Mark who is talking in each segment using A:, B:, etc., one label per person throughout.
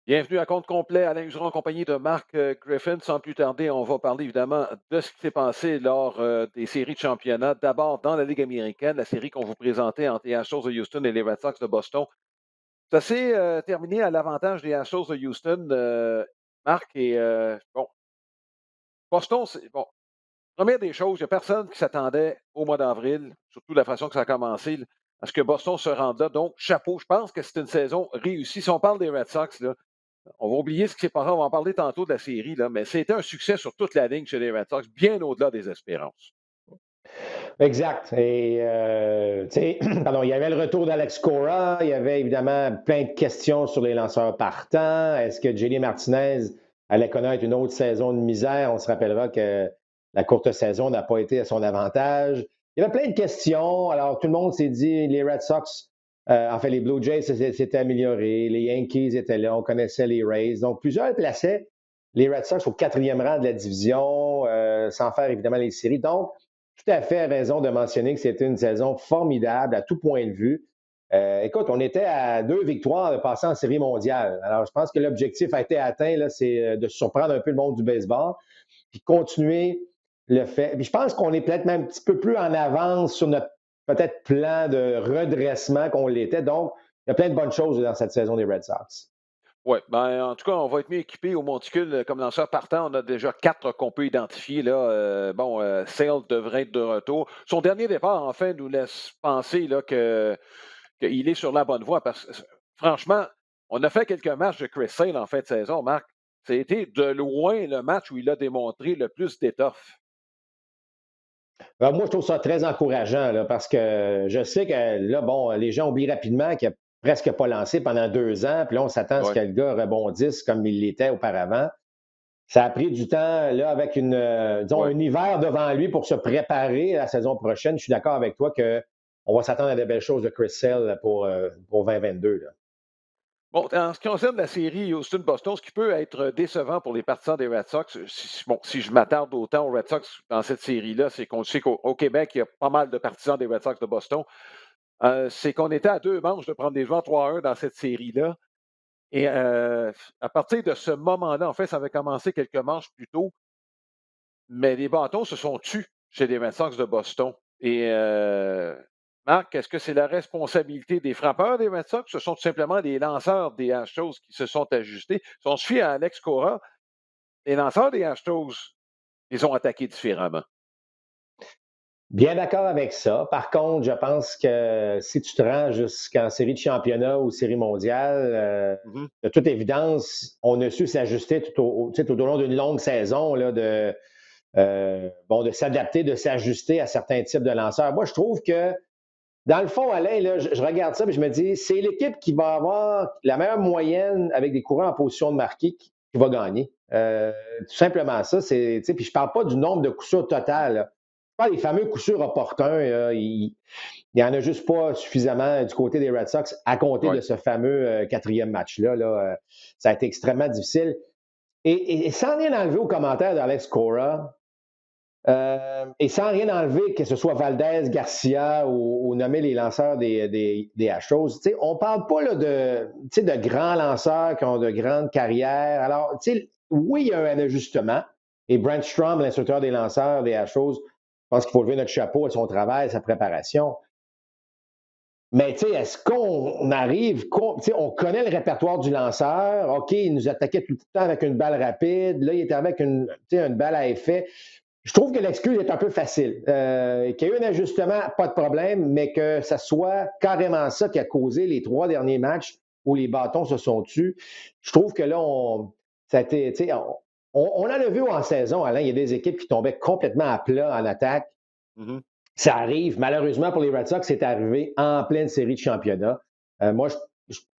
A: Bienvenue à compte complet, Alain Huseron en compagnie de Marc Griffin. Sans plus tarder, on va parler évidemment de ce qui s'est passé lors des séries de championnat. D'abord, dans la Ligue américaine, la série qu'on vous présentait entre les Astros de Houston et les Red Sox de Boston. Ça s'est terminé à l'avantage des Astros de Houston, Marc. Et bon, Boston, bon, première des choses, il n'y a personne qui s'attendait au mois d'avril, surtout de la façon que ça a commencé, là, à ce que Boston se rende là. Donc, chapeau, je pense que c'est une saison réussie. Si on parle des Red Sox, là, on va oublier ce qui s'est passé, on va en parler tantôt de la série, là, mais c'était un succès sur toute la ligne chez les Red Sox, bien au-delà des espérances.
B: Exact. Et, tu sais, pardon, il y avait le retour d'Alex Cora. Il y avait évidemment plein de questions sur les lanceurs partants. Est-ce que J.D. Martinez allait connaître une autre saison de misère? On se rappellera que la courte saison n'a pas été à son avantage. Il y avait plein de questions. Alors, tout le monde s'est dit, les Red Sox, en fait, les Blue Jays s'étaient améliorés. Les Yankees étaient là. On connaissait les Rays. Donc, plusieurs plaçaient les Red Sox au quatrième rang de la division, sans faire évidemment les séries. Donc, tout à fait raison de mentionner que c'était une saison formidable à tout point de vue. Écoute, on était à 2 victoires de passer en série mondiale. Alors, je pense que l'objectif a été atteint, là, c'est de surprendre un peu le monde du baseball, puis continuer le fait. Puis je pense qu'on est peut-être même un petit peu plus en avance sur notre peut-être plan de redressement qu'on l'était. Donc, il y a plein de bonnes choses dans cette saison des Red Sox.
A: Oui, ben, en tout cas, on va être mieux équipé au monticule comme lanceur partant. On a déjà 4 qu'on peut identifier. Là. Sale devrait être de retour. Son dernier départ, en fait, nous laisse penser là, qu'il est sur la bonne voie parce que, franchement, on a fait quelques matchs de Chris Sale en fin de saison, Marc. C'était de loin le match où il a démontré le plus d'étoffe.
B: Alors, moi, je trouve ça très encourageant là, parce que je sais que là, bon, les gens oublient rapidement qu'il n'a presque pas lancé pendant 2 ans. Puis là, on s'attend à ce
A: Ouais.
B: que le gars rebondisse comme il l'était auparavant. Ça a pris du temps, là, avec disons,
A: Ouais.
B: un hiver devant lui pour se préparer à la saison prochaine. Je suis d'accord avec toi qu'on va s'attendre à de belles choses de Chris Sale pour 2022. Là.
A: Bon, en ce qui concerne la série Houston-Boston, ce qui peut être décevant pour les partisans des Red Sox, si je m'attarde autant aux Red Sox dans cette série-là, c'est qu'on sait qu'au Québec, il y a pas mal de partisans des Red Sox de Boston. C'est qu'on était à 2 manches de prendre des joueurs 3-1 dans cette série-là. Et à partir de ce moment-là, en fait, ça avait commencé quelques manches plus tôt, mais les bâtons se sont tus chez les Red Sox de Boston. Et Marc, est-ce que c'est la responsabilité des frappeurs des Red Sox? Ce sont tout simplement les lanceurs des Astros qui se sont ajustés. Si on se fie à Alex Cora, les lanceurs des Astros, ils ont attaqué différemment.
B: Bien d'accord avec ça. Par contre, je pense que si tu te rends jusqu'en série de championnat ou série mondiale,
A: Mhm.
B: de toute évidence, on a su s'ajuster tu sais, tout au long d'une longue saison là, de s'adapter, de s'ajuster à certains types de lanceurs. Moi, je trouve que, dans le fond, Alain, là, je regarde ça et je me dis, c'est l'équipe qui va avoir la meilleure moyenne avec des courants en position de marquer qui va gagner. Tout simplement ça. Puis je ne parle pas du nombre de coups sûrs total. Là. Je parle des fameux coups sûrs opportuns. Là, il n'y en a juste pas suffisamment du côté des Red Sox à compter
A: Ouais.
B: de ce fameux quatrième match-là. Là, ça a été extrêmement difficile. Et sans rien enlever aux commentaires d'Alex Cora, et sans rien enlever, que ce soit Valdez, Garcia ou nommer les lanceurs des Astros, on ne parle pas là, de grands lanceurs qui ont de grandes carrières. Alors, oui, il y a un ajustement. Et Brent Strom, l'instructeur des lanceurs des Astros, je pense qu'il faut lever notre chapeau à son travail, à sa préparation. Mais est-ce qu'on arrive, on connaît le répertoire du lanceur, OK, il nous attaquait tout le temps avec une balle rapide, là, il était avec une balle à effet. Je trouve que l'excuse est un peu facile. Qu'il y ait eu un ajustement, pas de problème, mais que ça soit carrément ça qui a causé les 3 derniers matchs où les bâtons se sont tus. Je trouve que là, ça a été, on en a vu en saison, Alain, il y a des équipes qui tombaient complètement à plat en attaque.
A: Mhm.
B: Ça arrive. Malheureusement pour les Red Sox, c'est arrivé en pleine série de championnat. Moi,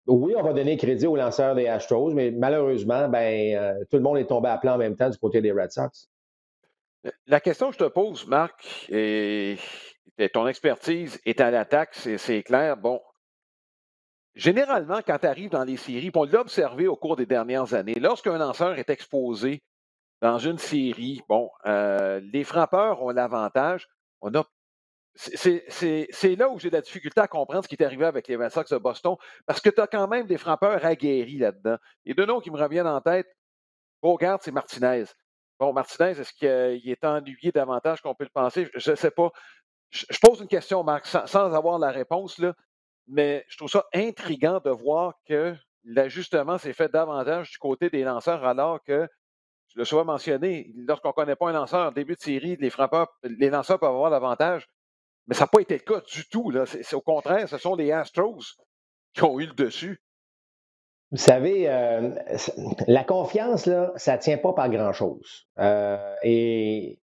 B: oui, on va donner crédit aux lanceurs des Astros, mais malheureusement, tout le monde est tombé à plat en même temps du côté des Red Sox.
A: La question que je te pose, Marc, et ton expertise est à l'attaque, c'est clair. Bon, généralement, quand tu arrives dans les séries, puis on l'a observé au cours des dernières années, lorsqu'un lanceur est exposé dans une série, bon, les frappeurs ont l'avantage. On a c'est là où j'ai de la difficulté à comprendre ce qui est arrivé avec les Red Sox de Boston, parce que tu as quand même des frappeurs aguerris là-dedans. Et deux noms qui me reviennent en tête, Bogart, c'est Martinez. Bon, Martinez, est-ce qu'il est ennuyé davantage qu'on peut le penser? Je ne sais pas. Je pose une question, Marc, sans avoir la réponse, là, mais je trouve ça intriguant de voir que l'ajustement s'est fait davantage du côté des lanceurs, alors que, je le sois mentionné, lorsqu'on ne connaît pas un lanceur en début de série, les lanceurs peuvent avoir l'avantage, mais ça n'a pas été le cas du tout. Là. C'est au contraire, ce sont les Astros qui ont eu le dessus.
B: Vous savez, la confiance, là, ça ne tient pas par grand-chose. Et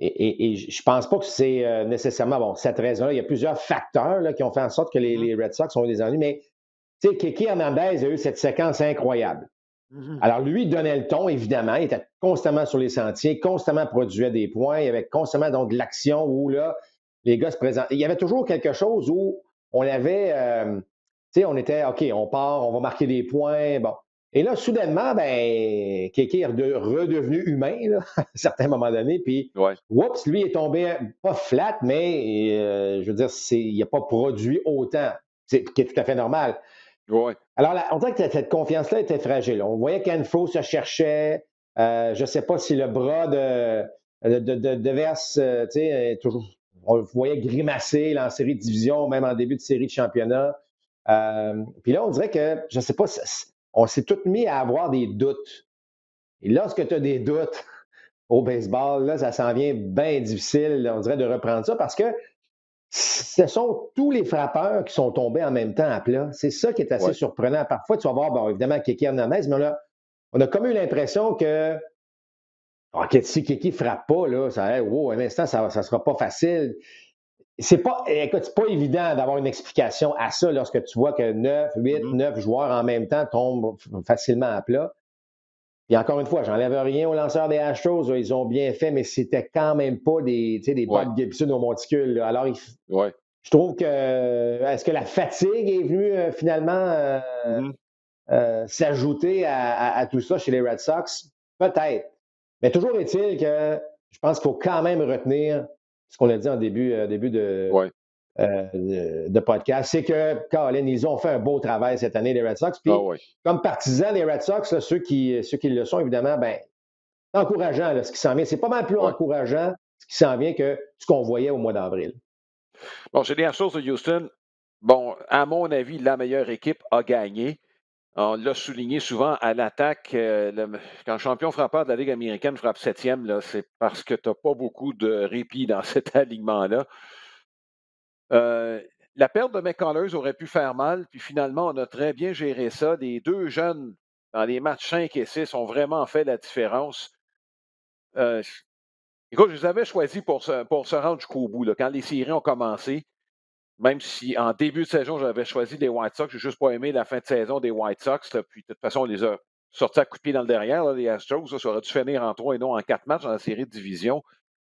B: je pense pas que c'est nécessairement, bon, cette raison-là, il y a plusieurs facteurs là, qui ont fait en sorte que les Red Sox ont eu des ennuis, mais tu sais, Kiki Hernandez a eu cette séquence incroyable. Alors, lui, il donnait le ton, évidemment. Il était constamment sur les sentiers, constamment produisait des points. Il y avait constamment donc de l'action où là, les gars se présentaient. Il y avait toujours quelque chose où on avait, tu sais, on était, OK, on part, on va marquer des points. Bon. Et là, soudainement, ben, Kéké est redevenu humain, là, à un certain moment donné. Puis,
A: Ouais.
B: oups, lui est tombé, pas flat, mais je veux dire, il n'a pas produit autant, qui est tout à fait normal.
A: Ouais.
B: Alors, on dirait que cette confiance-là était fragile. On voyait qu'Anfro se cherchait. Je ne sais pas si le bras de Verse, tu sais, toujours, on le voyait grimacer là, en série de division, même en début de série de championnat. Puis là, on dirait que, je ne sais pas, on s'est tous mis à avoir des doutes. Et lorsque tu as des doutes au baseball, là, ça s'en vient bien difficile, on dirait, de reprendre ça parce que ce sont tous les frappeurs qui sont tombés en même temps à plat. C'est ça qui est assez surprenant. Parfois, tu vas voir, bon, évidemment, Kiki Hernandez, mais on a comme eu l'impression que si Kiki ne frappe pas, là, wow, un instant, ça ne sera pas facile. Écoute, c'est pas évident d'avoir une explication à ça lorsque tu vois que 9 joueurs en même temps tombent facilement à plat. Et encore une fois, j'enlève rien aux lanceurs des Astros. Ils ont bien fait, mais c'était quand même pas des Bob Gibson au monticule. Là. Alors, je trouve que est-ce que la fatigue est venue finalement s'ajouter à tout ça chez les Red Sox? Peut-être. Mais toujours est-il que je pense qu'il faut quand même retenir ce qu'on a dit en début de podcast, c'est que, Colin, ils ont fait un beau travail cette année, les Red Sox. Puis, comme partisans des Red Sox, là, ceux qui le sont, évidemment, ben, c'est encourageant là, ce qui s'en vient. C'est pas mal plus encourageant ce qui s'en vient que ce qu'on voyait au mois d'avril.
A: Bon, chez les Astros de Houston, bon, à mon avis, la meilleure équipe a gagné. On l'a souligné souvent à l'attaque. Quand le champion frappeur de la Ligue américaine frappe septième, là, c'est parce que tu n'as pas beaucoup de répit dans cet alignement-là. La perte de McCullers aurait pu faire mal, puis finalement, on a très bien géré ça. Les deux jeunes, dans les matchs 5 et 6, ont vraiment fait la différence. Écoute, je les avais choisis pour se rendre jusqu'au bout. Là, quand les séries ont commencé, même si en début de saison, j'avais choisi les White Sox, j'ai juste pas aimé la fin de saison des White Sox. Là, puis de toute façon, on les a sortis à coups de pied dans le derrière, là, les Astros. Ça aurait dû finir en 3 et non en 4 matchs dans la série de division.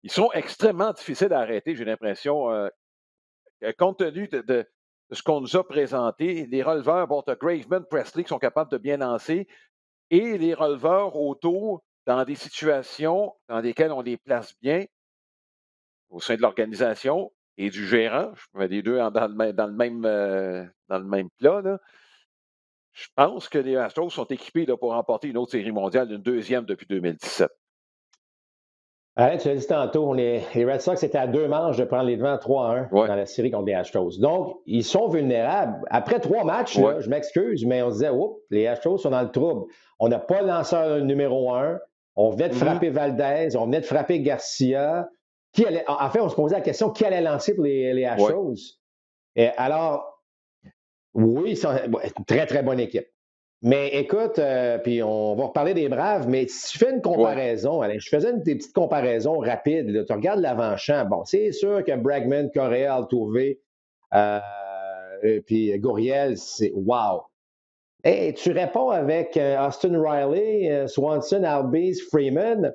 A: Ils sont extrêmement difficiles à arrêter, j'ai l'impression. Compte tenu de ce qu'on nous a présenté, les releveurs, bon, tu as Graveman, Presley qui sont capables de bien lancer, et les releveurs autour, dans des situations dans lesquelles on les place bien au sein de l'organisation et du gérant, je mets les deux dans le même plat, là. Je pense que les Astros sont équipés là, pour remporter une autre série mondiale, une deuxième depuis 2017.
B: Tu l'as dit tantôt, les Red Sox étaient à 2 manches de prendre les devants 3-1 dans la série contre les Astros. Donc, ils sont vulnérables. Après 3 matchs, là, je m'excuse, mais on se disait, oups, les Astros sont dans le trouble. On n'a pas le lanceur numéro 1. On venait de frapper Valdez, on venait de frapper Garcia. En fait, on se posait la question, qui allait lancer pour les Astros? Et alors, oui, ils sont une très, très bonne équipe. Mais écoute, puis on va reparler des Braves, mais si tu fais une comparaison, Alain, je faisais des petites comparaisons rapides. Là, tu regardes l'avant-champ. Bon, c'est sûr que Bregman, Correa, Altuve, puis Gurriel, c'est wow. Et tu réponds avec Austin Riley, Swanson, Albies, Freeman.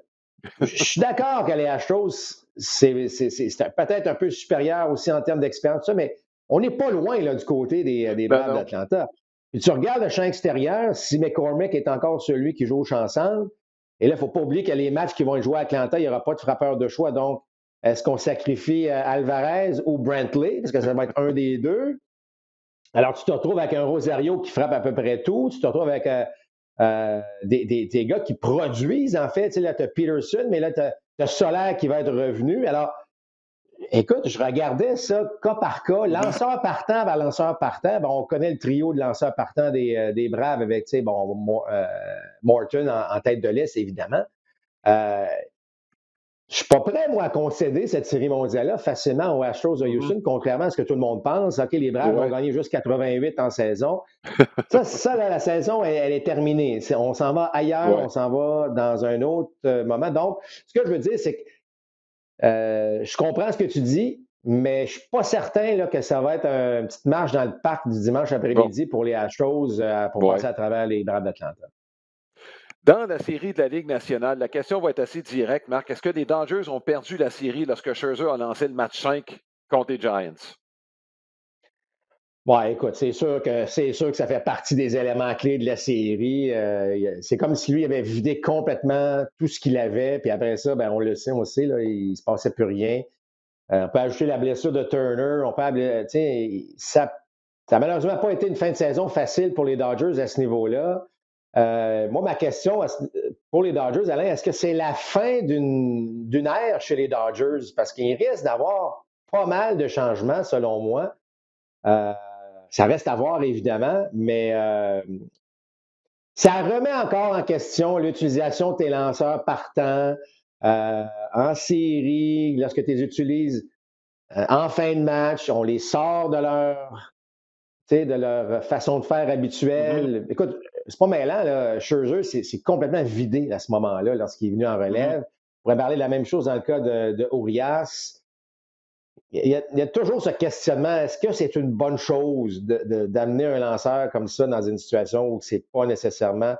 B: Je suis d'accord que les Astros, c'est peut-être un peu supérieur aussi en termes d'expérience, mais on n'est pas loin là, du côté des Braves d'Atlanta. Puis tu regardes le champ extérieur, si McCormick est encore celui qui joue au champ centre, et là, il ne faut pas oublier que les matchs qui vont être joués à Atlanta, il n'y aura pas de frappeur de choix. Donc, Est-ce qu'on sacrifie Alvarez ou Brantley? Parce que ça va être un des deux. Alors, tu te retrouves avec un Rosario qui frappe à peu près tout. Tu te retrouves avec des gars qui produisent, en fait. Tu sais, là, tu as Peterson, mais là, tu as Soler qui va être revenu. Alors, écoute, je regardais ça cas par cas, lanceur partant vers lanceur partant. Bon, on connaît le trio de lanceurs partants des Braves avec, tu sais, Morton en tête de liste, évidemment. Je suis pas prêt, moi, à concéder cette série mondiale-là facilement aux Astros de Houston, contrairement à ce que tout le monde pense. OK, les Braves vont gagner juste 88 en saison. Ça là, la saison, elle est terminée. On s'en va ailleurs, on s'en va dans un autre moment. Donc, ce que je veux dire, c'est que je comprends ce que tu dis, mais je ne suis pas certain là, que ça va être une petite marche dans le parc du dimanche après-midi pour les Astros pour passer à travers les Braves d'Atlanta.
A: Dans la série de la Ligue nationale, la question va être assez directe, Marc. Est-ce que les Dodgers ont perdu la série lorsque Scherzer a lancé le match 5 contre les Giants?
B: Ouais, écoute, c'est sûr que ça fait partie des éléments clés de la série. C'est comme si lui avait vidé complètement tout ce qu'il avait, puis après ça, ben on le sait, là, il se passait plus rien. On peut ajouter la blessure de Turner, ça n'a malheureusement pas été une fin de saison facile pour les Dodgers à ce niveau-là. Moi, ma question pour les Dodgers, Alain, est-ce que c'est la fin d'une ère chez les Dodgers? Parce qu'il risque d'avoir pas mal de changements, selon moi. Ça reste à voir, évidemment, mais ça remet encore en question l'utilisation de tes lanceurs partants en série, lorsque tu les utilises en fin de match, on les sort de leur façon de faire habituelle. Écoute, c'est pas mêlant, là. Scherzer, c'est complètement vidé à ce moment-là, lorsqu'il est venu en relève. On pourrait parler de la même chose dans le cas de Urias. Il y a toujours ce questionnement, est-ce que c'est une bonne chose d'amener un lanceur comme ça dans une situation où c'est pas nécessairement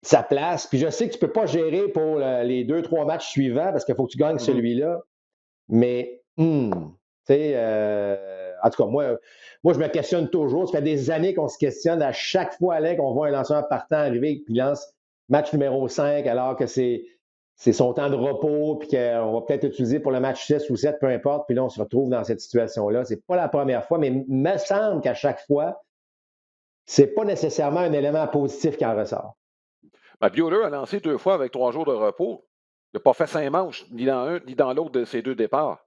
B: sa place? Puis je sais que tu peux pas gérer pour les 2-3 matchs suivants parce qu'il faut que tu gagnes celui-là. Mais, tu sais, en tout cas, moi, je me questionne toujours. Ça fait des années qu'on se questionne. À chaque fois, Alain, qu'on voit un lanceur partant arriver qui lance match numéro 5 alors que c'est son temps de repos puis qu'on va peut-être utiliser pour le match 6 ou 7, peu importe. Puis là, on se retrouve dans cette situation-là. C'est pas la première fois, mais il me semble qu'à chaque fois, c'est pas nécessairement un élément positif qui en ressort.
A: Buehler a lancé 2 fois avec 3 jours de repos. Il n'a pas fait 5 manches, ni dans un ni dans l'autre de ses 2 départs.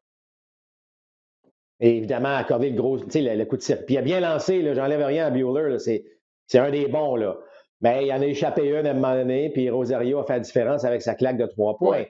B: Et évidemment, accorder le coup de circuit. Puis il a bien lancé, là, j'enlève rien à Buehler, c'est un des bons, là. Mais il en a échappé une à un moment donné, puis Rosario a fait la différence avec sa claque de 3 points.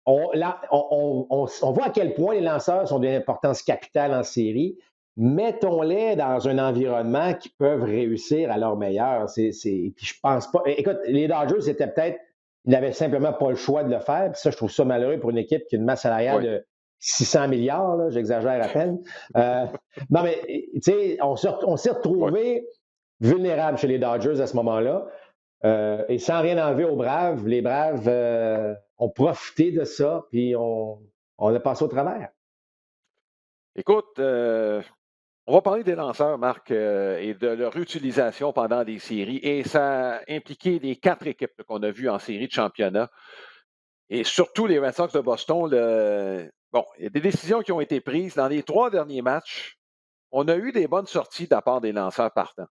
B: On voit à quel point les lanceurs sont d'une importance capitale en série. Mettons-les dans un environnement qui peuvent réussir à leur meilleur. Puis je pense pas. Écoute, les Dodgers, c'était peut-être. Ils n'avaient simplement pas le choix de le faire. Puis ça, je trouve ça malheureux pour une équipe qui a une masse salariale de 600 milliards, là, j'exagère à peine. Non, mais tu sais, on s'est retrouvé vulnérable chez les Dodgers à ce moment-là. Et sans rien enlever aux Braves, les Braves ont profité de ça, puis on a passé au travers.
A: Écoute, on va parler des lanceurs, Marc, et de leur utilisation pendant des séries. Et ça a impliqué les 4 équipes qu'on a vues en série de championnat. Et surtout les Red Sox de Boston. Bon, il y a des décisions qui ont été prises. Dans les 3 derniers matchs, on a eu des bonnes sorties de la part des lanceurs partants.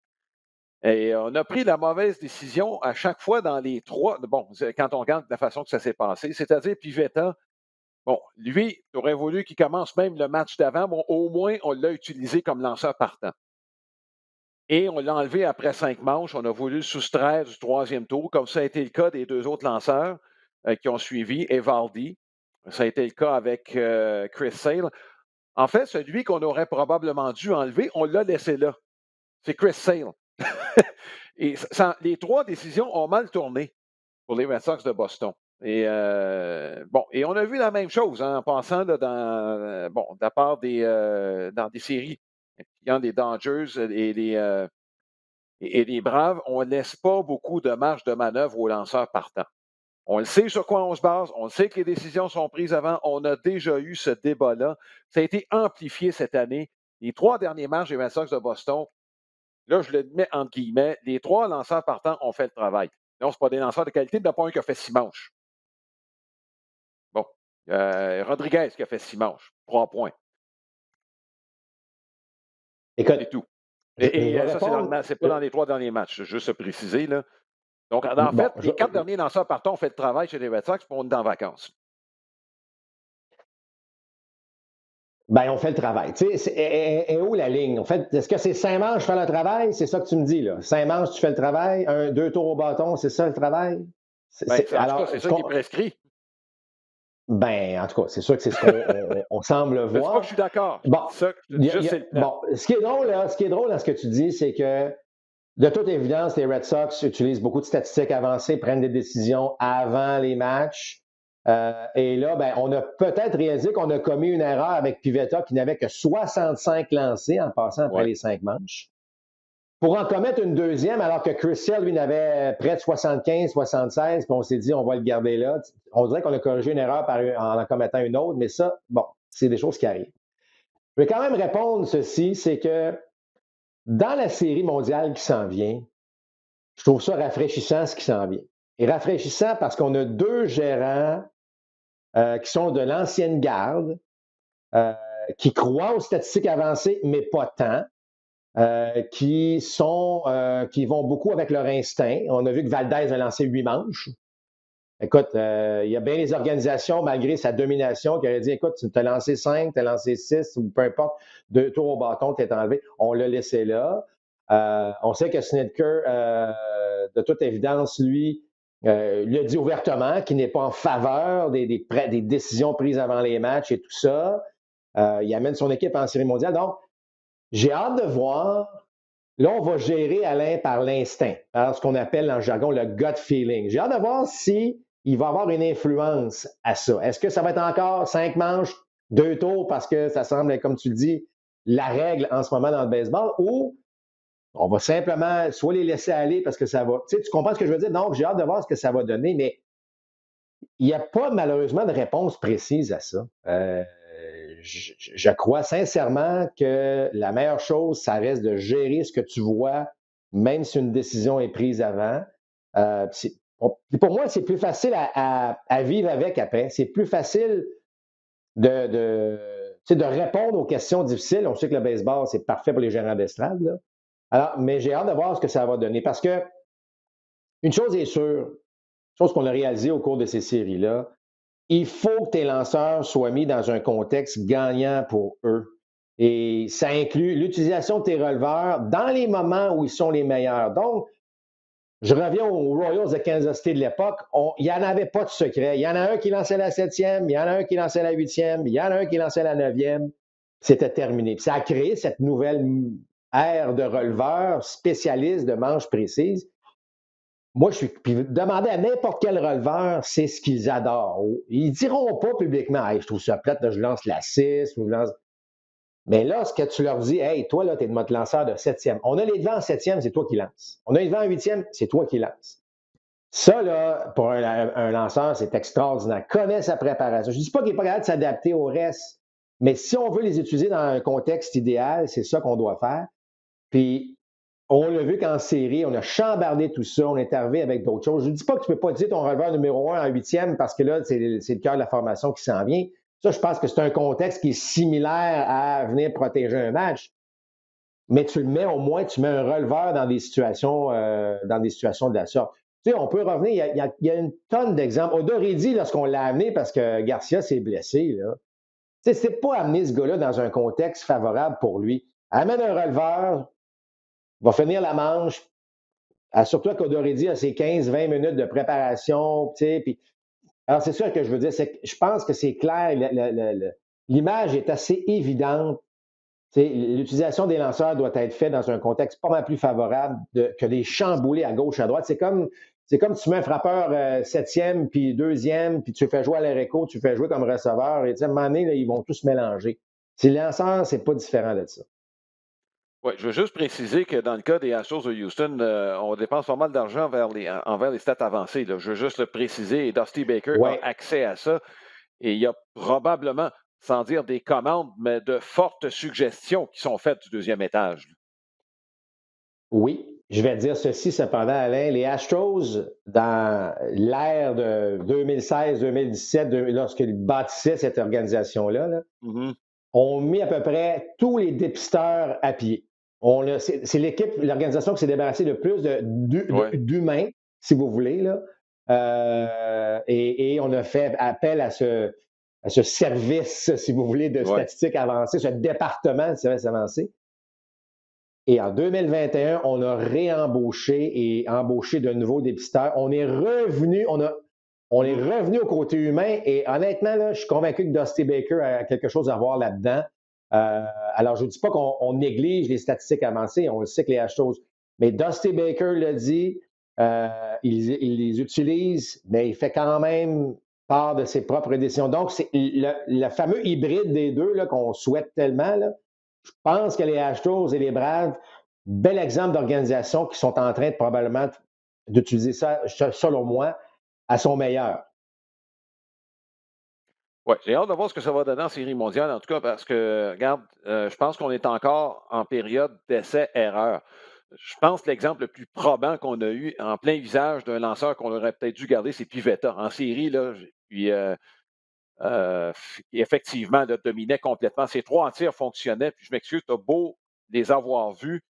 A: Et on a pris la mauvaise décision à chaque fois dans les 3. Bon, quand on regarde la façon que ça s'est passé, c'est-à-dire Pivetta, bon, lui, il aurait voulu qu'il commence même le match d'avant. Bon, au moins, on l'a utilisé comme lanceur partant. Et on l'a enlevé après 5 manches. On a voulu le soustraire du 3e tour, comme ça a été le cas des 2 autres lanceurs qui ont suivi, Evaldi. Ça a été le cas avec Chris Sale. En fait, celui qu'on aurait probablement dû enlever, on l'a laissé là. C'est Chris Sale. Et les 3 décisions ont mal tourné pour les Red Sox de Boston. Et bon, et on a vu la même chose en passant là, de la part dans des séries impliquant des Dodgers et les Braves. On ne laisse pas beaucoup de marge de manœuvre aux lanceurs partants. On le sait sur quoi on se base, on sait que les décisions sont prises avant, on a déjà eu ce débat-là. Ça a été amplifié cette année. Les 3 derniers matchs des Red Sox de Boston, là, je le mets entre guillemets, les 3 lanceurs partants ont fait le travail. Non, ce pas des lanceurs de qualité, il n'y en a pas un qui a fait 6 manches. Bon. Rodriguez qui a fait 6 manches, 3 points,
B: Écoute,
A: c'est tout.
B: je vais
A: Ça, c'est
B: répondre.
A: c'est pas dans les 3 derniers matchs, juste à préciser, là. Donc, en
B: Bon,
A: fait, les 4 derniers lanceurs partants ont fait le travail chez les Red Sox, puis on est en vacances.
B: ben, on fait le travail. Tu sais, est où la ligne? En fait, est-ce que c'est 5 manches, je fais le travail? C'est ça que tu me dis, là. 5 manches, tu fais le travail. 2 tours au bâton, c'est ça le travail?
A: Ben, en tout cas,
B: Alors,
A: c'est ça qui est prescrit.
B: ben, en tout cas, c'est sûr que c'est ce qu'on on semble
A: Je ne dis pas que je
B: voir.
A: suis d'accord. Je
B: Bon,
A: dis ça, je te dis juste c'est le plan.
B: bon, ce qui est drôle, là, ce qui est drôle dans ce que tu dis, c'est que de toute évidence, les Red Sox utilisent beaucoup de statistiques avancées, prennent des décisions avant les matchs. Et là, ben, on a peut-être réalisé qu'on a commis une erreur avec Pivetta qui n'avait que 65 lancés en passant après
A: Ouais.
B: les 5 manches. Pour en commettre une deuxième, alors que Chris Sale, lui, n'avait près de 75, 76, puis on s'est dit, on va le garder là. On dirait qu'on a corrigé une erreur en commettant une autre, mais ça, bon, c'est des choses qui arrivent. Je vais quand même répondre ceci, c'est que dans la série mondiale qui s'en vient, je trouve ça rafraîchissant ce qui s'en vient. Et rafraîchissant parce qu'on a 2 gérants qui sont de l'ancienne garde, euh, qui croient aux statistiques avancées, mais pas tant. Qui vont beaucoup avec leur instinct. On a vu que Valdez a lancé 8 manches. Écoute, il y a bien les organisations, malgré sa domination, qui auraient dit, écoute, tu as lancé 5, tu as lancé 6, ou peu importe, 2 tours au bâton, tu es enlevé. On l'a laissé là. On sait que Snitker, de toute évidence, lui, l'a dit ouvertement qu'il n'est pas en faveur des décisions prises avant les matchs et tout ça. Il amène son équipe en série mondiale. Donc, j'ai hâte de voir. Là, on va gérer Alain par l'instinct, par ce qu'on appelle dans le jargon le gut feeling. J'ai hâte de voir si il va avoir une influence à ça. Est-ce que ça va être encore 5 manches, 2 tours, parce que ça semble, comme tu le dis, la règle en ce moment dans le baseball, ou on va simplement soit les laisser aller parce que ça va. Tu sais, tu comprends ce que je veux dire? Donc, j'ai hâte de voir ce que ça va donner, mais il n'y a pas malheureusement de réponse précise à ça. Je crois sincèrement que la meilleure chose, ça reste de gérer ce que tu vois, même si une décision est prise avant. Pour moi, c'est plus facile à vivre avec après. C'est plus facile de répondre aux questions difficiles. On sait que le baseball, c'est parfait pour les gérants d'estrade. Là. Alors, mais j'ai hâte de voir ce que ça va donner. Parce que une chose est sûre, chose qu'on a réalisée au cours de ces séries-là, il faut que tes lanceurs soient mis dans un contexte gagnant pour eux. Et ça inclut l'utilisation de tes releveurs dans les moments où ils sont les meilleurs. Donc, je reviens aux Royals de Kansas City de l'époque. Il n'y en avait pas de secret. Il y en a un qui lançait la 7e, il y en a un qui lançait la 8e, il y en a un qui lançait la 9e. C'était terminé. Puis ça a créé cette nouvelle ère de releveurs spécialistes de manches précises. Moi, puis demander à n'importe quel releveur, c'est ce qu'ils adorent. Ils diront pas publiquement, hey, je trouve ça plate, là, je lance la 6 ou je lance. Mais là, ce que tu leur dis, hey, toi, là, tu es notre lanceur de 7e. On a les devants en 7e, c'est toi qui lances. On a les devants en 8e, c'est toi qui lances. Ça, là, pour un lanceur, c'est extraordinaire. Connaît sa préparation. Je ne dis pas qu'il n'est pas capable de s'adapter au reste, mais si on veut les utiliser dans un contexte idéal, c'est ça qu'on doit faire. Puis, on l'a vu qu'en série, on a chambardé tout ça, on est arrivé avec d'autres choses. Je ne dis pas que tu ne peux pas dire ton releveur numéro 1 en 8e parce que là, c'est le cœur de la formation qui s'en vient. Ça, je pense que c'est un contexte qui est similaire à venir protéger un match. Mais tu le mets au moins, tu mets un releveur dans des situations de la sorte. Tu sais, on peut revenir, il y a une tonne d'exemples. Odoridi, lorsqu'on l'a amené parce que Garcia s'est blessé, là, tu sais, c'est pas amener ce gars-là dans un contexte favorable pour lui. Amène un releveur, va finir la manche, surtout qu'Odoridi a ses 15-20 minutes de préparation. Puis, alors, c'est sûr que je veux dire, je pense que c'est clair, l'image est assez évidente. L'utilisation des lanceurs doit être faite dans un contexte pas mal plus favorable que des chamboulés à gauche, à droite. C'est comme si tu mets un frappeur 7e, puis 2e, puis tu fais jouer à l'air-écho, tu fais jouer comme receveur. Et à un moment donné, là, ils vont tous mélanger. Si les lanceurs, c'est pas différent de ça.
A: Oui, je veux juste préciser que dans le cas des Astros de Houston, on dépense pas mal d'argent envers les stats avancées. Là. Je veux juste le préciser. Et Dusty Baker a
B: Oui,
A: accès à ça. Et il y a probablement, sans dire des commandes, mais de fortes suggestions qui sont faites du deuxième étage.
B: oui. je vais dire ceci cependant, Alain, les Astros, dans l'ère de 2016-2017, lorsqu'ils bâtissaient cette organisation-là, là,
A: Mhm.
B: ont mis à peu près tous les dépisteurs à pied. C'est l'équipe, l'organisation qui s'est débarrassée le plus
A: Ouais.
B: d'humains, si vous voulez, là. Et on a fait appel à ce service, si vous voulez, de
A: Ouais.
B: statistiques avancées, ce département de services avancés. Et en 2021, on a réembauché et embauché de nouveaux dépisteurs. On est
A: Mhm.
B: revenu au côté humain et honnêtement, là, je suis convaincu que Dusty Baker a quelque chose à voir là-dedans. Alors, je ne dis pas qu'on néglige les statistiques avancées, on le sait que les choses, mais Dusty Baker l'a dit, il les utilise, mais il fait quand même part de ses propres décisions. Donc, c'est le fameux hybride des deux là, qu'on souhaite tellement. Là, je pense que les Astros et les Braves, bel exemple d'organisation qui sont en train de probablement d'utiliser ça, selon moi, à son meilleur.
A: Ouais, j'ai hâte de voir ce que ça va donner en série mondiale, en tout cas, parce que, regarde, je pense qu'on est encore en période d'essai-erreur. Je pense que l'exemple le plus probant qu'on a eu en plein visage d'un lanceur qu'on aurait peut-être dû garder, c'est Pivetta. En série, là, puis effectivement, là, dominait complètement. Ces trois tirs fonctionnaient, puis je m'excuse, tu as beau les avoir vus.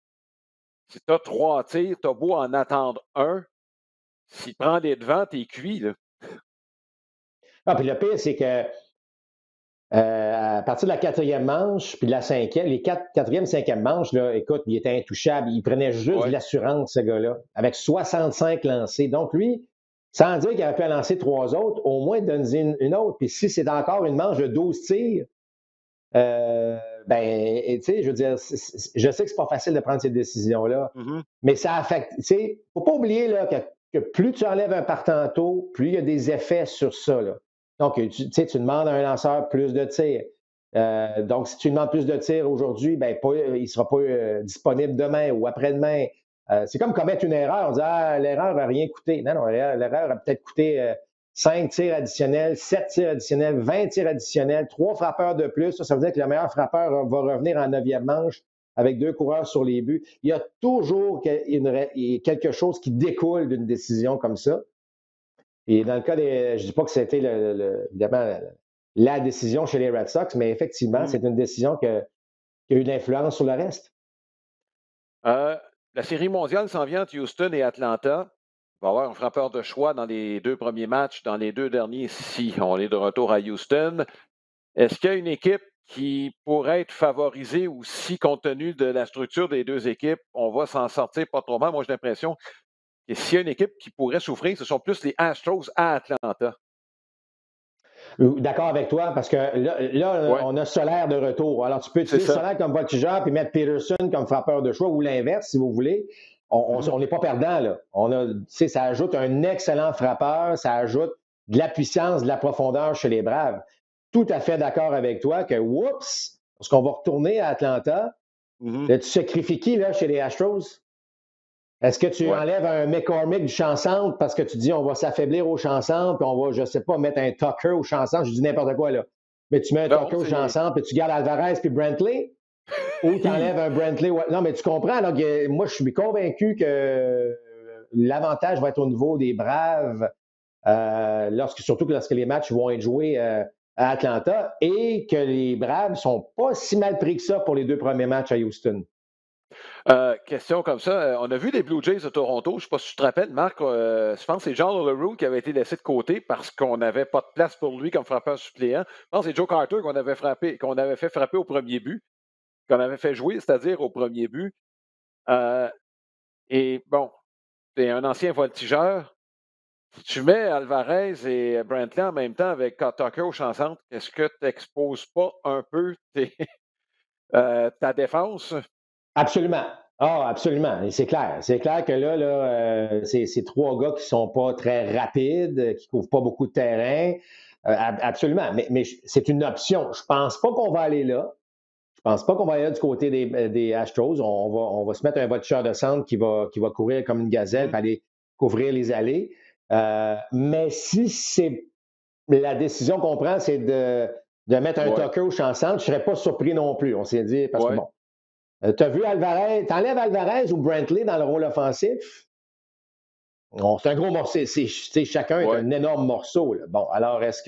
A: Si tu as trois tirs, tu as beau en attendre un. S'il prend les devants, t'es cuit, là.
B: Ah, puis le pire, c'est que à partir de la quatrième manche, puis de la cinquième, les quatrième, cinquième manche, là, écoute, il était intouchable. Il prenait juste de
A: Ouais.
B: l'assurance, ce gars-là, avec 65 lancés. Donc, lui, sans dire qu'il aurait pu en lancer trois autres, au moins donner une autre. Puis si c'est encore une manche de 12 tirs, ben, tu sais, je veux dire, je sais que c'est pas facile de prendre ces décisions-là,
A: Mhm.
B: mais ça affecte. Tu sais, faut pas oublier là, que plus tu enlèves un partant-tôt, plus il y a des effets sur ça. Là. Donc, tu sais, tu demandes à un lanceur plus de tirs. Donc, si tu demandes plus de tirs aujourd'hui, ben, il ne sera pas disponible demain ou après-demain. C'est comme commettre une erreur. On dit, ah, l'erreur n'a rien coûté. Non, non, l'erreur a peut-être coûté 5 tirs additionnels, 7 tirs additionnels, 20 tirs additionnels, 3 frappeurs de plus. Ça veut dire que le meilleur frappeur va revenir en neuvième manche avec 2 coureurs sur les buts. Il y a toujours quelque chose qui découle d'une décision comme ça. Et dans le cas des. Je ne dis pas que c'était évidemment la décision chez les Red Sox, mais effectivement,
A: Mhm.
B: c'est une décision qui a eu de l'influence sur le reste.
A: Euh, la série mondiale s'en vient entre Houston et Atlanta. Il va y avoir un frappeur de choix dans les deux premiers matchs, dans les deux derniers, si on est de retour à Houston. Est-ce qu'il y a une équipe qui pourrait être favorisée aussi compte tenu de la structure des deux équipes? On va s'en sortir pas trop mal. Moi, j'ai l'impression que s'il y a une équipe qui pourrait souffrir, ce sont plus les Astros à Atlanta.
B: D'accord avec toi, parce que là,
A: Oui,
B: on a Solaire de retour. Alors, tu peux
A: c'est
B: utiliser
A: ça.
B: Solaire comme voltigeur puis mettre Peterson comme frappeur de choix ou l'inverse, si vous voulez.
A: Mhm.
B: On n'est pas perdant, là. Ça ajoute un excellent frappeur, ça ajoute de la puissance, de la profondeur chez les Braves. Tout à fait d'accord avec toi que, oups, lorsqu'on va retourner à Atlanta,
A: Mhm.
B: là, tu sacrifies qui, là, chez les Astros? Est-ce que tu
A: Ouais.
B: enlèves un McCormick du champ-centre parce que tu dis on va s'affaiblir au champ-centre, puis on va, je ne sais pas, mettre un Tucker au champ-centre, je dis n'importe quoi là. Mais tu mets un
A: Non,
B: Tucker au
A: c'est.
B: champ-centre, puis tu gardes Alvarez puis Brantley, ou tu enlèves un Brantley. Non, mais tu comprends, là, que moi je suis convaincu que l'avantage va être au niveau des Braves, surtout lorsque les matchs vont être joués à Atlanta, et que les Braves ne sont pas si mal pris que ça pour les deux premiers matchs à Houston.
A: Question comme ça. On a vu les Blue Jays de Toronto. Je ne sais pas si tu te rappelles, Marc. Je pense que c'est John Leroux qui avait été laissé de côté parce qu'on n'avait pas de place pour lui comme frappeur suppléant. Je pense que c'est Joe Carter qu'on avait fait frapper au premier but, qu'on avait fait jouer, c'est-à-dire au premier but. Euh, et bon, c'est un ancien voltigeur. Si tu mets Alvarez et Brantley en même temps avec Tucker au champ centre, est-ce que tu n'exposes pas un peu ta défense?
B: Absolument. Ah, absolument. Et c'est clair. C'est clair que c'est trois gars qui sont pas très rapides, qui couvrent pas beaucoup de terrain. Absolument. Mais c'est une option. Je pense pas qu'on va aller là. Je pense pas qu'on va aller là du côté des Astros. On va se mettre un voltigeur de centre qui va courir comme une gazelle
A: Mhm.
B: et aller couvrir les allées. Mais si c'est la décision qu'on prend, c'est de mettre un
A: Ouais,
B: Tucker au champ centre, je serais pas surpris non plus. On s'est dit, parce que
A: ouais.
B: bon, Tu as vu Alvarez, t'enlèves Alvarez ou Brantley dans le rôle offensif? Bon, c'est un gros morceau. Chacun est
A: Ouais,
B: un énorme morceau. Là. Bon, alors est-ce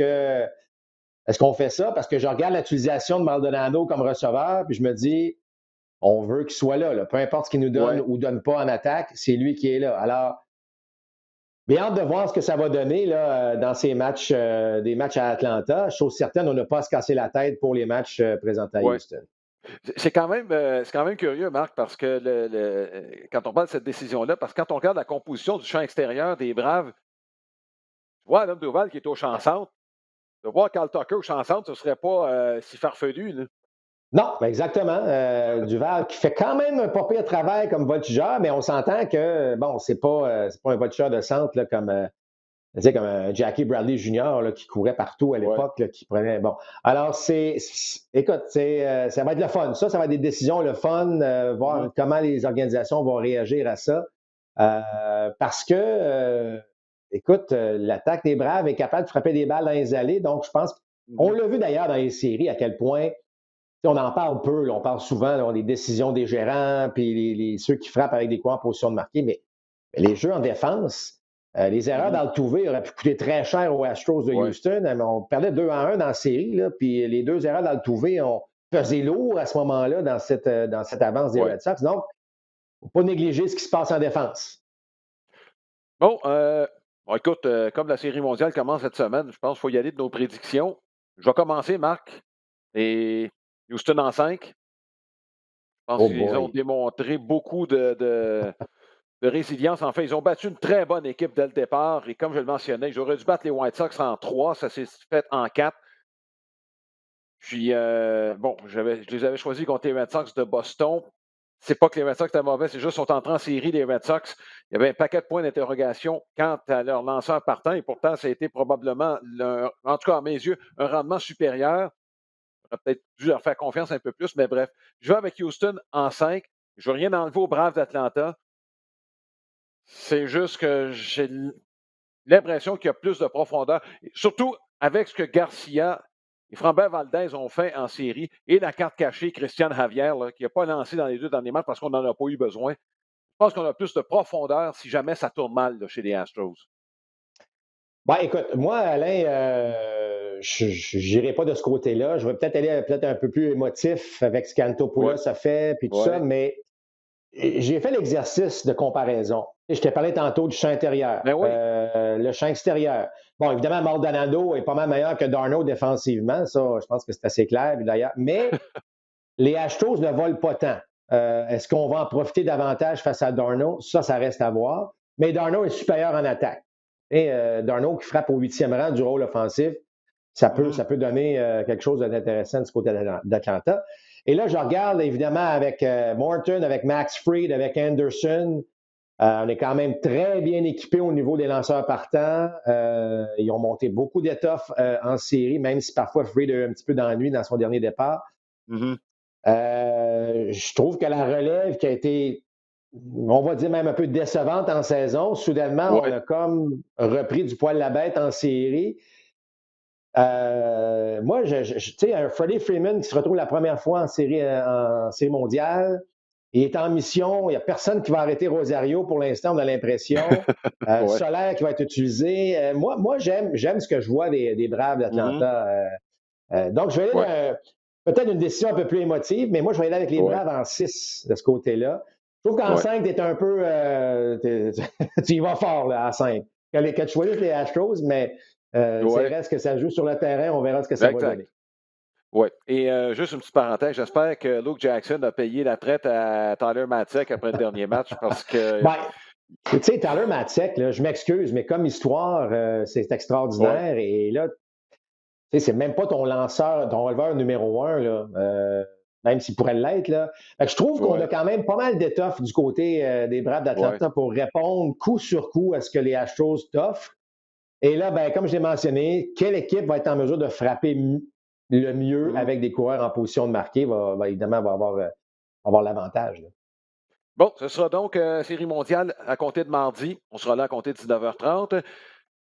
B: qu'on fait ça? Parce que je regarde l'utilisation de Maldonado comme receveur, puis je me dis, on veut qu'il soit là, là. Peu importe ce qu'il nous donne
A: ouais.
B: ou donne pas en attaque, c'est lui qui est là. Alors, bien hâte de voir ce que ça va donner là, dans ces matchs, des matchs à Atlanta. Chose certaine, on n'a pas à se casser la tête pour les matchs présentés à
A: Ouais.
B: Houston.
A: C'est quand même curieux, Marc, parce que quand on parle de cette décision-là, parce que quand on regarde la composition du champ extérieur des Braves, tu vois Adam Duval qui est au champ centre, de voir Carl Tucker au champ centre, ce ne serait pas si farfelu, là.
B: Non, ben exactement. Duval qui fait quand même un pas pire travail comme voltigeur, mais on s'entend que, bon, c'est pas un voltigeur de centre là, comme, tu sais, comme un Jackie Bradley Jr. là, qui courait partout à
A: Ouais.
B: l'époque, là, qui prenait. Bon. Alors, écoute, ça va être le fun. Ça va être des décisions, le fun,
A: Mhm.
B: voir comment les organisations vont réagir à ça. Parce que, écoute, l'attaque des Braves est capable de frapper des balles dans les allées. Donc, je pense qu'on
A: Mhm.
B: l'a vu d'ailleurs dans les séries à quel point on en parle peu, là, on parle souvent là, des décisions des gérants, puis ceux qui frappent avec des coups en position de marquer, mais les jeux en défense, les erreurs
A: Mhm.
B: d'Altuve auraient pu coûter très cher aux Astros de
A: Ouais.
B: Houston. On perdait 2-1 dans la série, là, puis les deux erreurs d'Altuve ont pesé lourd à ce moment-là dans cette avance des
A: Ouais.
B: Red Sox. Donc, il ne faut pas négliger ce qui se passe en défense.
A: Bon, bon, écoute, comme la Série mondiale commence cette semaine, je pense qu'il faut y aller de nos prédictions. Je vais commencer, Marc. Et Houston en 5. Je pense
B: Oh
A: qu'ils ont
B: boy.
A: démontré beaucoup de résilience. En fait, ils ont battu une très bonne équipe dès le départ. Et comme je le mentionnais, j'aurais dû battre les White Sox en 3. Ça s'est fait en 4. Puis, bon, je les avais choisis contre les Red Sox de Boston. C'est pas que les Red Sox étaient mauvais, c'est juste qu'ils sont entrés en série, les Red Sox. Il y avait un paquet de points d'interrogation quant à leur lanceur partant, et pourtant, ça a été probablement, en tout cas à mes yeux, un rendement supérieur. J'aurais peut-être dû leur faire confiance un peu plus, mais bref. Je vais avec Houston en 5. Je ne veux rien enlever aux Braves d'Atlanta. C'est juste que j'ai l'impression qu'il y a plus de profondeur, surtout avec ce que Garcia et Frambert Valdez ont fait en série et la carte cachée, Christian Javier, là, qui n'a pas lancé dans les deux derniers matchs parce qu'on n'en a pas eu besoin. Je pense qu'on a plus de profondeur si jamais ça tourne mal là, chez les Astros.
B: Ben, écoute, moi, Alain, je n'irai pas de ce côté-là. Je vais peut-être aller peut-être un peu plus émotif avec ce
A: Oui,
B: qu'Antopoulos a fait, puis tout ça,
A: oui.
B: mais j'ai fait l'exercice de comparaison. Je t'ai parlé tantôt du champ intérieur,
A: Ben oui.
B: le champ extérieur. Bon, évidemment, Maldonado est pas mal meilleur que Darno défensivement. Ça, je pense que c'est assez clair, d'ailleurs. Mais les Astros ne volent pas tant. Est-ce qu'on va en profiter davantage face à Darno? Ça reste à voir. Mais Darno est supérieur en attaque. Et Darno qui frappe au 8e rang du rôle offensif,
A: Mhm.
B: ça peut donner quelque chose d'intéressant du côté d'Atlanta. Et là, je regarde évidemment avec Morton, avec Max Fried, avec Anderson. On est quand même très bien équipé au niveau des lanceurs partants. Ils ont monté beaucoup d'étoffes en série, même si parfois Fried a eu un petit peu d'ennui dans son dernier départ.
A: Mhm.
B: Je trouve que la relève qui a été, on va dire même un peu décevante en saison, soudainement, on
A: Ouais.
B: a comme repris du poil de la bête en série. Moi, tu sais, un Freddie Freeman qui se retrouve la première fois en série mondiale, il est en mission, il n'y a personne qui va arrêter Rosario pour l'instant, on a l'impression.
A: Ouais.
B: Solaire qui va être utilisé. Moi j'aime ce que je vois des Braves
A: Mhm.
B: d'Atlanta. Donc, je vais
A: Ouais.
B: aller peut-être une décision un peu plus émotive, mais moi, je vais aller avec les
A: Ouais.
B: Braves en 6 de ce côté-là. Je trouve qu'en
A: Ouais.
B: 5, tu es un peu. Tu y vas fort là, à 5. Que tu choisisses les Astros, mais c'est
A: Ouais.
B: vrai ce que ça joue sur le terrain, on verra ce que ça va
A: Exact.
B: donner.
A: Ouais. Et juste une petite parenthèse, j'espère que Luke Jackson a payé la traite à Tyler Matzek après le dernier match parce que.
B: Ben, tu sais, Tyler Matzek, là, je m'excuse, mais comme histoire, c'est
A: Ouais.
B: extraordinaire. Et là, tu sais, c'est même pas ton lanceur, ton releveur numéro un, là, même s'il pourrait l'être. Là. Fait que je trouve qu'on a
A: Ouais.
B: quand même pas mal d'étoffes du côté des Braves
A: Ouais.
B: d'Atlanta pour répondre coup sur coup à ce que les Astros t'offrent. Et là, ben, comme je l'ai mentionné, quelle équipe va être en mesure de frapper le mieux
A: Mhm.
B: avec des coureurs en position de marquer évidemment avoir l'avantage. Là.
A: Bon, ce sera donc Série mondiale à compter de mardi. On sera là à compter de 19h30.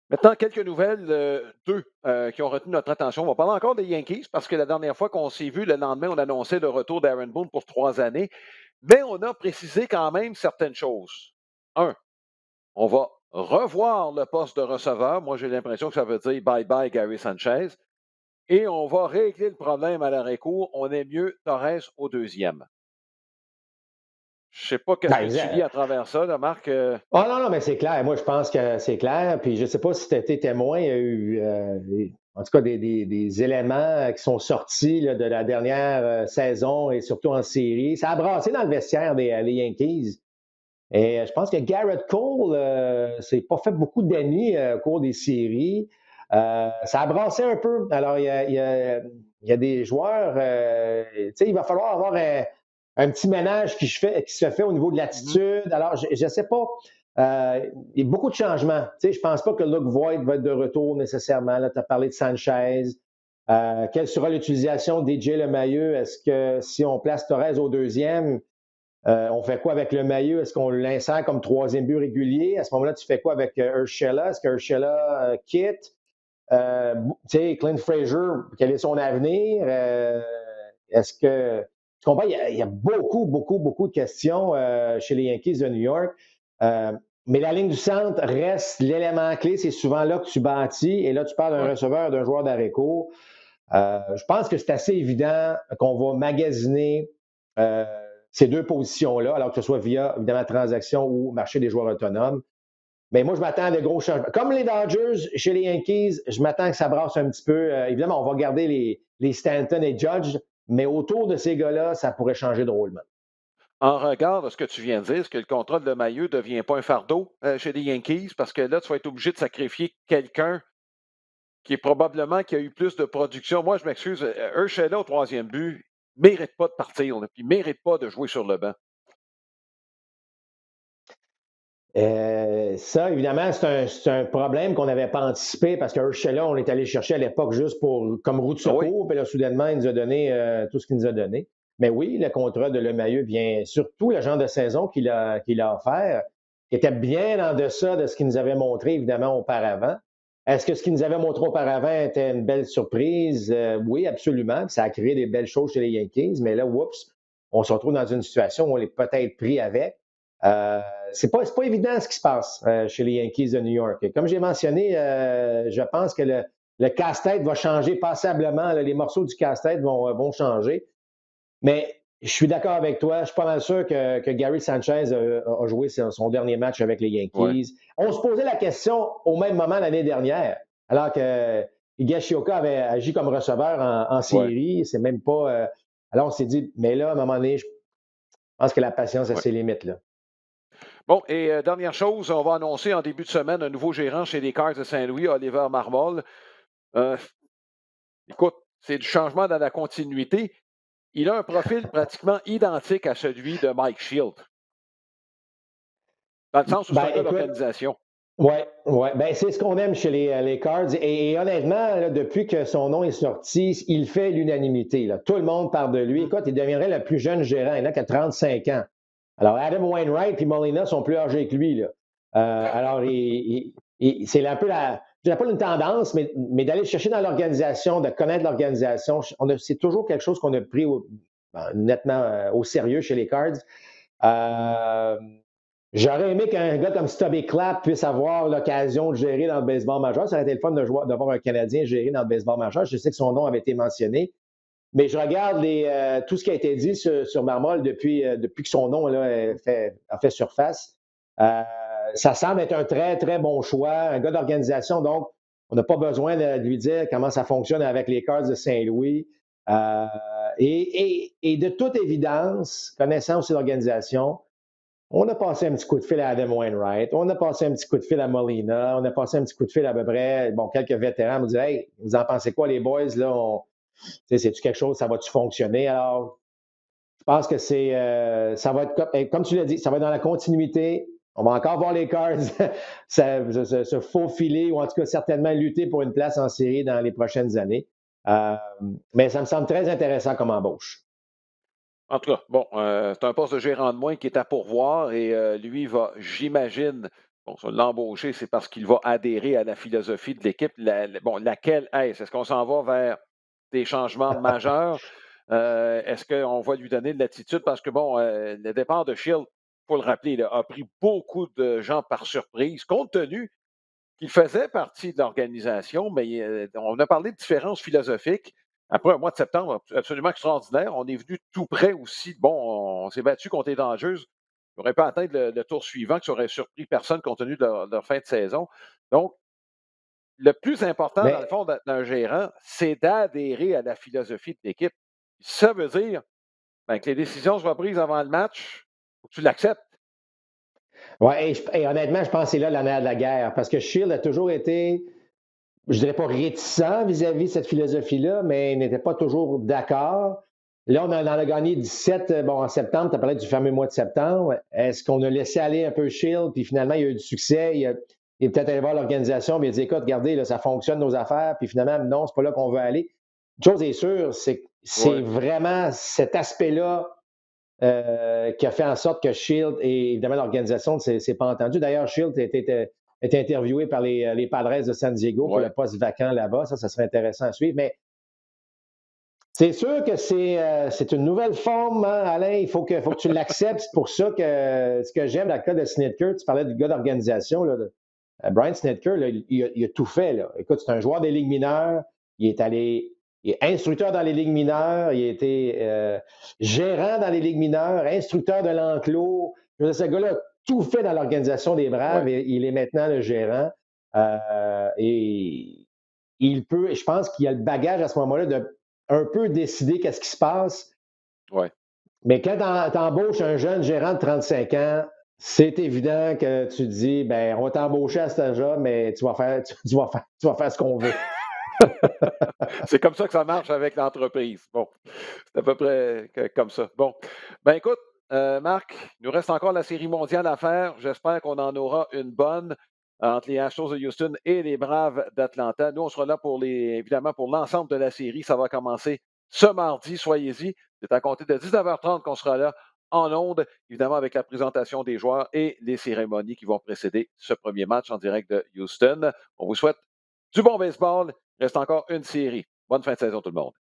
A: Maintenant, quelques nouvelles, deux qui ont retenu notre attention. On va parler encore des Yankees parce que la dernière fois qu'on s'est vu, le lendemain, on annonçait le retour d'Aaron Boone pour 3 années. Mais on a précisé quand même certaines choses. Un, on va revoir le poste de receveur. Moi, j'ai l'impression que ça veut dire bye-bye Gary Sanchez. Et on va régler le problème à l'arrêt-court. On est mieux Torres au deuxième. Je ne sais pas qu'est-ce
B: Ben,
A: que tu lis à travers ça, là, Marc.
B: oh non, non, mais c'est clair. Moi, je pense que c'est clair. Puis je ne sais pas si tu étais témoin, il y a eu, en tout cas, des éléments qui sont sortis là, de la dernière saison et surtout en série. Ça a brassé dans le vestiaire des Yankees. Et je pense que Garrett Cole s'est pas fait beaucoup d'amis au cours des séries. Ça a brassé un peu. Alors, il y a des joueurs, tu sais, il va falloir avoir un petit ménage qui se fait au niveau de
A: Mhm.
B: l'attitude. Alors, je ne sais pas. Il y a beaucoup de changements. Tu sais, je ne pense pas que Luke Voigt va être de retour nécessairement. Tu as parlé de Sanchez. Quelle sera l'utilisation d'AJ Lemailleux? Est-ce que si on place Torres au deuxième, on fait quoi avec le maillot? Est-ce qu'on l'insère comme troisième but régulier? À ce moment-là, tu fais quoi avec Urshela? Est-ce que Urshela quitte? Tu sais, Clint Frazier, quel est son avenir? Est-ce que. Tu comprends? Il y a beaucoup, beaucoup, beaucoup de questions chez les Yankees de New York. Euh, mais la ligne du centre reste l'élément clé. C'est souvent là que tu bâtis. Et là, tu parles d'un
A: Ouais.
B: receveur, d'un joueur d'arrêt-court. Je pense que c'est assez évident qu'on va magasiner euh, ces deux positions-là, alors que ce soit via, évidemment, transaction ou marché des joueurs autonomes. Mais moi, je m'attends à de gros changements. Comme les Dodgers, chez les Yankees, je m'attends que ça brasse un petit peu. Évidemment, on va garder les Stanton et Judge, mais autour de ces gars-là, ça pourrait changer drôlement.
A: En regard de ce que tu viens de dire, est-ce que le contrat de Maillot ne devient pas un fardeau chez les Yankees? Parce que là, tu vas être obligé de sacrifier quelqu'un qui est probablement qui a eu plus de production. Moi, je m'excuse, Urshela au troisième but ne mérite pas de partir, là, puis ne mérite pas de jouer sur le banc.
B: Ça, évidemment, c'est un problème qu'on n'avait pas anticipé parce que Urshela, on est allé chercher à l'époque juste comme roue de
A: Ah oui?
B: secours, puis là, soudainement, il nous a donné tout ce qu'il nous a donné. Mais oui, le contrat de Lemailleux vient surtout le genre de saison qu'il a offert, qui était bien en deçà de ce qu'il nous avait montré, évidemment, auparavant. Est-ce que ce qu'il nous avait montré auparavant était une belle surprise? Oui, absolument. Ça a créé des belles choses chez les Yankees, mais là, oups, on se retrouve dans une situation où on est peut-être pris avec. Euh, c'est pas évident ce qui se passe chez les Yankees de New York. Et comme j'ai mentionné, je pense que le casse-tête va changer passablement. Là, les morceaux du casse-tête vont changer. Mais je suis d'accord avec toi. Je suis pas mal sûr que Gary Sanchez a joué son dernier match avec les
A: Oui,
B: Yankees. On se posait la question au même moment l'année dernière, alors que Higashioka avait agi comme receveur en
A: oui,
B: série. C'est même pas. Alors on s'est dit, mais là, à un moment donné, je pense que la patience a
A: oui.
B: ses limites. Là.
A: Bon, et dernière chose, on va annoncer en début de semaine un nouveau gérant chez les Cards de Saint-Louis, Oliver Marmol. Euh, Écoute, c'est du changement dans la continuité. Il a un profil pratiquement identique à celui de Mike Shield, dans le sens où c'est
B: Ben,
A: un gars
B: écoute,
A: d'organisation.
B: ouais, ouais. Ben, c'est ce qu'on aime chez les Cards. Et honnêtement, là, depuis que son nom est sorti, il fait l'unanimité. Là. Tout le monde parle de lui.
A: Mhm.
B: Écoute, il deviendrait le plus jeune gérant. Il n'a qu'à 35 ans. Alors, Adam Wainwright et Molina sont plus âgés que lui. Là. Alors, c'est un peu je dirais pas une tendance, mais d'aller chercher dans l'organisation, de connaître l'organisation, c'est toujours quelque chose qu'on a pris nettement au sérieux chez les Cards. Euh, J'aurais aimé qu'un gars comme Stubby Clapp puisse avoir l'occasion de gérer dans le baseball majeur. Ça aurait été le fun d'avoir un Canadien gérer dans le baseball majeur. Je sais que son nom avait été mentionné. Mais je regarde tout ce qui a été dit sur Marmol depuis que son nom là, a fait surface. Euh, Ça semble être un très, très bon choix, un gars d'organisation. Donc, on n'a pas besoin de lui dire comment ça fonctionne avec les Cards de Saint-Louis. Euh, et de toute évidence, connaissant aussi l'organisation, on a passé un petit coup de fil à Adam Wainwright, on a passé un petit coup de fil à Molina, on a passé un petit coup de fil à peu près, bon, quelques vétérans nous disent Hey, vous en pensez quoi, les boys? Là, c'est-tu quelque chose, ça va-tu fonctionner? Alors, je pense que ça va être comme tu l'as dit, ça va être dans la continuité. On va encore voir les Cards se faufiler ou en tout cas certainement lutter pour une place en série dans les prochaines années. Euh, mais ça me semble très intéressant comme embauche.
A: En tout cas, bon, c'est un poste de gérant de moins qui est à pourvoir et lui va, j'imagine, bon, ça, l'embaucher, c'est parce qu'il va adhérer à la philosophie de l'équipe. Bon, laquelle est-ce? Est-ce qu'on s'en va vers des changements majeurs? Est-ce qu'on va lui donner de l'attitude? Parce que, bon, le départ de Shield, il faut le rappeler, là, a pris beaucoup de gens par surprise, compte tenu qu'il faisait partie de l'organisation, mais on a parlé de différences philosophiques. Après un mois de septembre absolument extraordinaire, on est venu tout près aussi. Bon, on s'est battu contre les Dangers. On n'aurait pas atteint le tour suivant, que ça aurait surpris personne compte tenu de leur fin de saison. Donc, le plus important, dans le
B: Mais
A: fond, d'un gérant, c'est d'adhérer à la philosophie de l'équipe. Ça veut dire ben, que les décisions soient prises avant le match, faut que tu l'acceptes.
B: ouais, et honnêtement, je pense que c'est là la nerf de la guerre. Parce que Shield a toujours été, je dirais pas réticent vis-à-vis de cette philosophie-là, mais n'était pas toujours d'accord. Là, on en a gagné 17 bon, en septembre. Tu as parlé du fameux mois de septembre. Est-ce qu'on a laissé aller un peu Shield, puis finalement, il y a eu du succès? Il est peut-être allé voir l'organisation, mais il a dit écoute, regardez, là, ça fonctionne nos affaires, puis finalement, non, c'est pas là qu'on veut aller. Une chose est sûre, c'est
A: Oui,
B: vraiment cet aspect-là qui a fait en sorte que Shield et évidemment l'organisation ne s'est pas entendu. D'ailleurs, Shield a été interviewé par les Padres de San Diego pour
A: oui,
B: le poste vacant là-bas. Ça serait intéressant à suivre. Mais c'est sûr que c'est une nouvelle forme, hein, Alain. Il faut que tu l'acceptes. C'est pour ça que ce que j'aime dans le cas de Snitker, tu parlais du gars d'organisation, là, Brian Snitker, là, il a tout fait. Là. Écoute, c'est un joueur des ligues mineures. Il est instructeur dans les ligues mineures. Il a été gérant dans les ligues mineures, instructeur de l'enclos. Ce gars-là a tout fait dans l'organisation des
A: oui,
B: Braves et il est maintenant le gérant. Et il peut, je pense qu'il a le bagage à ce moment-là de un peu décider qu'est-ce qui se passe.
A: oui.
B: Mais quand tu embauches un jeune gérant de 35 ans, c'est évident que tu te dis, ben, on va t'embaucher à cet âge-là, mais tu vas faire ce qu'on veut.
A: C'est comme ça que ça marche avec l'entreprise. Bon, c'est à peu près comme ça. Bon, ben écoute, Marc, il nous reste encore la série mondiale à faire. J'espère qu'on en aura une bonne entre les Astros de Houston et les Braves d'Atlanta. Nous, on sera là évidemment pour l'ensemble de la série. Ça va commencer ce mardi, soyez-y. C'est à compter de 19h30 qu'on sera là en ondes, évidemment avec la présentation des joueurs et les cérémonies qui vont précéder ce premier match en direct de Houston. On vous souhaite du bon baseball. Il reste encore une série. Bonne fin de saison tout le monde.